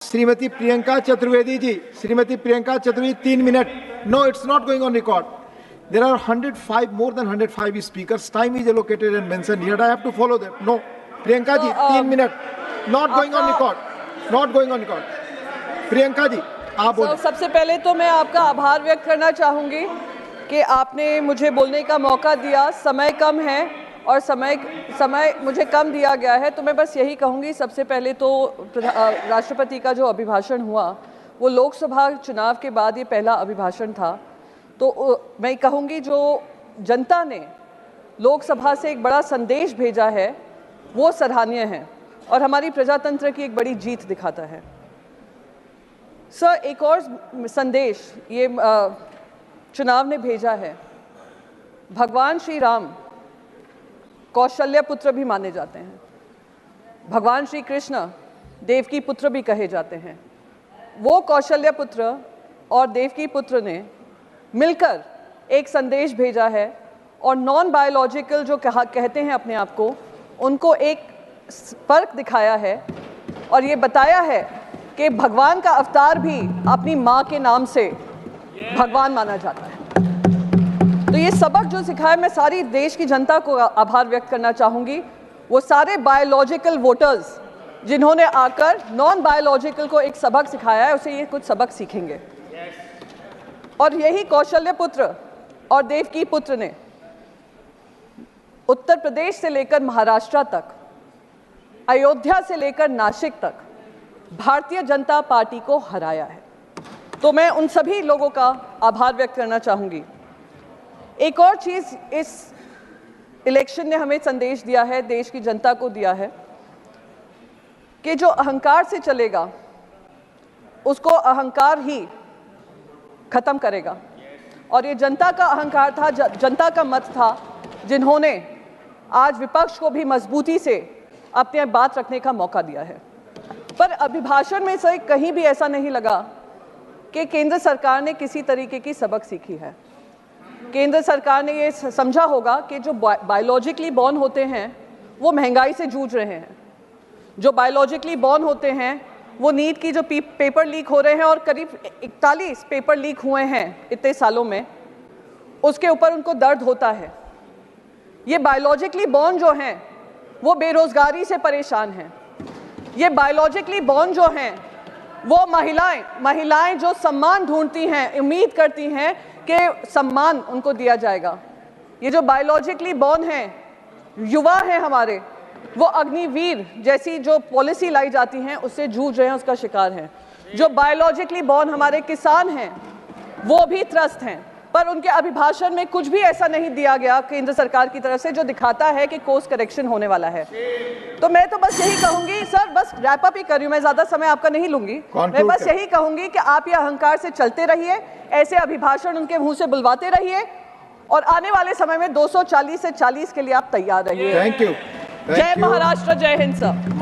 Shrimati Priyanka Chaturvedi ji, Shrimati Priyanka Chaturvedi 3 minute. No, it's not going on record. There are 105, more than 105 speakers. Time is allocated and mentioned here. I have to follow them. No, Priyanka ji, 3 minute. Not going on record. Not going on record. Priyanka ji, आप बोलिए. सबसे पहले तो मैं आपका आभार व्यक्त करना चाहूँगी कि आपने मुझे बोलने का मौका दिया. समय कम है और समय मुझे कम दिया गया है, तो मैं बस यही कहूँगी. सबसे पहले तो राष्ट्रपति का जो अभिभाषण हुआ वो लोकसभा चुनाव के बाद ये पहला अभिभाषण था. तो मैं कहूँगी जो जनता ने लोकसभा से एक बड़ा संदेश भेजा है वो सराहनीय है और हमारी प्रजातंत्र की एक बड़ी जीत दिखाता है. सर, एक और संदेश ये चुनाव ने भेजा है. भगवान श्री राम कौशल्य पुत्र भी माने जाते हैं. भगवान श्री कृष्ण देवकी पुत्र भी कहे जाते हैं. वो कौशल्य पुत्र और देवकी पुत्र ने मिलकर एक संदेश भेजा है और नॉन बायोलॉजिकल जो कहते हैं अपने आप को, उनको एक फर्क दिखाया है और ये बताया है कि भगवान का अवतार भी अपनी माँ के नाम से भगवान माना जाता है. तो ये सबक जो सिखाया, मैं सारी देश की जनता को आभार व्यक्त करना चाहूँगी. वो सारे बायोलॉजिकल वोटर्स जिन्होंने आकर नॉन बायोलॉजिकल को एक सबक सिखाया है, उसे ये कुछ सबक सीखेंगे. और यही कौशल्य पुत्र और देवकी पुत्र ने उत्तर प्रदेश से लेकर महाराष्ट्र तक, अयोध्या से लेकर नासिक तक भारतीय जनता पार्टी को हराया है. तो मैं उन सभी लोगों का आभार व्यक्त करना चाहूँगी. एक और चीज़ इस इलेक्शन ने हमें संदेश दिया है, देश की जनता को दिया है कि जो अहंकार से चलेगा उसको अहंकार ही खत्म करेगा. और ये जनता का अहंकार था, जनता का मत था, जिन्होंने आज विपक्ष को भी मजबूती से अपने बात रखने का मौका दिया है. पर अभिभाषण में से कहीं भी ऐसा नहीं लगा कि केंद्र सरकार ने किसी तरीके की सबक सीखी है. केंद्र सरकार ने ये समझा होगा कि जो बायोलॉजिकली बॉर्न होते हैं वो महंगाई से जूझ रहे हैं. जो बायोलॉजिकली बॉर्न होते हैं वो नीट की जो पेपर लीक हो रहे हैं और करीब 41 पेपर लीक हुए हैं इतने सालों में, उसके ऊपर उनको दर्द होता है. ये बायोलॉजिकली बॉर्न जो हैं वो बेरोजगारी से परेशान हैं. ये बायोलॉजिकली बॉर्न जो हैं वो महिलाएं जो सम्मान ढूंढती हैं, उम्मीद करती हैं कि सम्मान उनको दिया जाएगा. ये जो बायोलॉजिकली बॉर्न हैं, युवा हैं हमारे, वो अग्निवीर जैसी जो पॉलिसी लाई जाती हैं उससे जूझ रहे हैं, उसका शिकार हैं. जो बायोलॉजिकली बॉर्न हमारे किसान हैं वो भी त्रस्त हैं. पर उनके अभिभाषण में कुछ भी ऐसा नहीं दिया गया केंद्र सरकार की तरफ से जो दिखाता है कि कोर्स करेक्शन होने वाला है. तो मैं तो बस यही कहूंगी सर, बस रैप अप ही कर रही हूं, मैं ज्यादा समय आपका नहीं लूंगी. मैं बस यही कहूंगी कि आप ये अहंकार से चलते रहिए, ऐसे अभिभाषण उनके मुंह से बुलवाते रहिए और आने वाले समय में 240 से 40 के लिए आप तैयार रहिए. Thank you. जय महाराष्ट्र, जय हिंद सर.